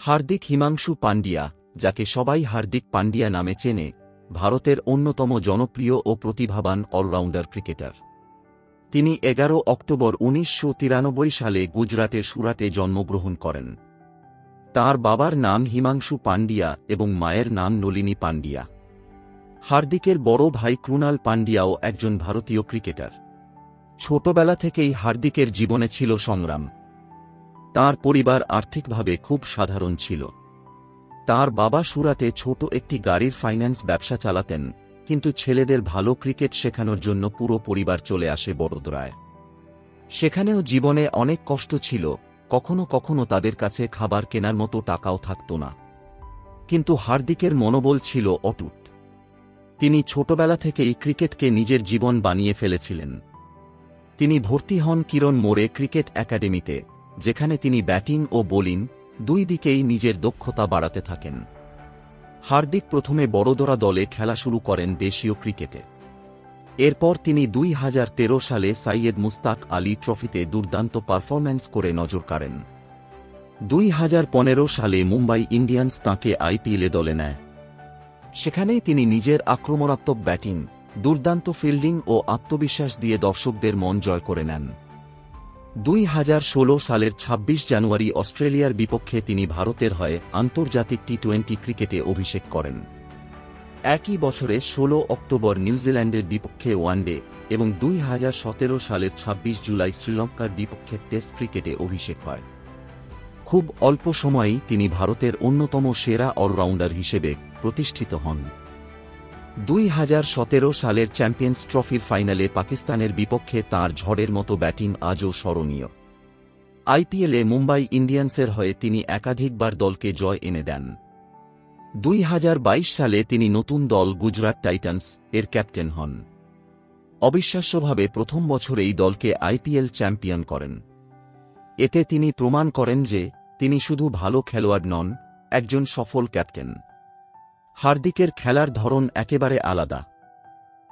হার্দিক হিমাংশু পান্ডিয়া, যাকে সবাই হার্দিক পান্ডিয়া নামে চেনে, ভারতের অন্যতম জনপ্রিয় ও প্রতিভাবান অলরাউন্ডার ক্রিকেটার। তিনি 11 অক্টোবর 1993 সালে গুজরাটের সুরাটে জন্মগ্রহণ করেন। তাঁর বাবার নাম হিমাংশু পান্ডিয়া এবং মায়ের নাম নলিনী পান্ডিয়া। হার্দিকের বড় ভাই ক্রুনাল পান্ডিয়াও একজন ভারতীয় ক্রিকেটার। ছোটবেলা থেকেই হার্দিকের জীবনে ছিল সংগ্রাম। তাঁর পরিবার আর্থিকভাবে খুব সাধারণ ছিল। তাঁর বাবা সুরাটে ছোট একটি গাড়ির ফাইন্যান্স ব্যবসা চালাতেন, কিন্তু ছেলেদের ভালো ক্রিকেট শেখানোর জন্য পুরো পরিবার চলে আসে বড়োদরায়। সেখানেও জীবনে অনেক কষ্ট ছিল, কখনো কখনো তাদের কাছে খাবার কেনার মতো টাকাও থাকত না। কিন্তু হার্দিকের মনোবল ছিল অটুট। তিনি ছোটবেলা থেকেই ক্রিকেটকে নিজের জীবন বানিয়ে ফেলেছিলেন। তিনি ভর্তি হন কিরণ মোড়ে ক্রিকেট একাডেমিতে, যেখানে তিনি ব্যাটিং ও বোলিং দুই দিকেই নিজের দক্ষতা বাড়াতে থাকেন। হার্দিক প্রথমে বড়োদরা দলে খেলা শুরু করেন দেশীয় ক্রিকেটে। এরপর তিনি 2013 সালে সৈয়দ মুশতাক আলী ট্রফিতে দুর্দান্ত পারফরম্যান্স করে নজর কাড়েন। 2015 সালে মুম্বাই ইন্ডিয়ান্স তাঁকে আইপিএলে দলে নেয়। সেখানেই তিনি নিজের আক্রমণাত্মক ব্যাটিং, দুর্দান্ত ফিল্ডিং ও আত্মবিশ্বাস দিয়ে দর্শকদের মন জয় করে নেন। 2016 সালের 26 জানুয়ারি অস্ট্রেলিয়ার বিপক্ষে তিনি ভারতের হয়ে আন্তর্জাতিক টি-20 ক্রিকেটে অভিষেক করেন। একই বছরে 16 অক্টোবর নিউজিল্যান্ডের বিপক্ষে ওয়ানডে এবং 2017 সালের 26 জুলাই শ্রীলঙ্কার বিপক্ষে টেস্ট ক্রিকেটে অভিষেক হয়। খুব অল্প সময়েই তিনি ভারতের অন্যতম সেরা অলরাউন্ডার হিসেবে প্রতিষ্ঠিত হন। 2017 সালের চ্যাম্পিয়ন্স ট্রফির ফাইনালে পাকিস্তানের বিপক্ষে তাঁর ঝড়ের মতো ব্যাটিং আজও স্মরণীয়। আইপিএলে মুম্বাই ইন্ডিয়ান্সের হয়ে তিনি একাধিকবার দলকে জয় এনে দেন। 2022 সালে তিনি নতুন দল গুজরাট টাইটান্স এর ক্যাপ্টেন হন। অবিশ্বাস্যভাবে প্রথম বছরেই দলকে আইপিএল চ্যাম্পিয়ন করেন। এতে তিনি প্রমাণ করেন যে তিনি শুধু ভালো খেলোয়াড় নন, একজন সফল ক্যাপ্টেন। হার্দিকের খেলার ধরন একেবারে আলাদা।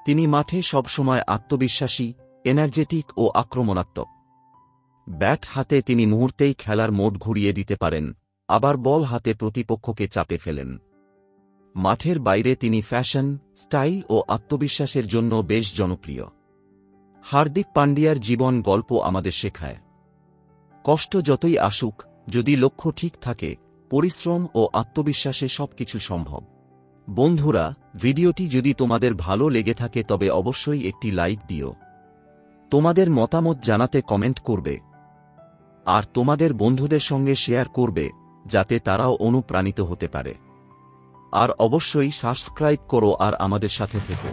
তিনি মাঠে সবসময় আত্মবিশ্বাসী, এনার্জেটিক ও আক্রমণাত্মক। ব্যাট হাতে তিনি মুহূর্তেই খেলার মোড় ঘুরিয়ে দিতে পারেন, আবার বল হাতে প্রতিপক্ষকে চাপে ফেলেন। মাঠের বাইরে তিনি ফ্যাশন, স্টাইল ও আত্মবিশ্বাসের জন্য বেশ জনপ্রিয়। হার্দিক পান্ডিয়ার জীবন গল্প আমাদের শেখায়, কষ্ট যতই আসুক, যদি লক্ষ্য ঠিক থাকে, পরিশ্রম ও আত্মবিশ্বাসে সবকিছু সম্ভব। বন্ধুরা, ভিডিওটি যদি তোমাদের ভালো লেগে থাকে তবে অবশ্যই একটি লাইক দিও। তোমাদের মতামত জানাতে কমেন্ট করবে, আর তোমাদের বন্ধুদের সঙ্গে শেয়ার করবে, যাতে তারাও অনুপ্রাণিত হতে পারে। আর অবশ্যই সাবস্ক্রাইব করো আর আমাদের সাথে থেকো।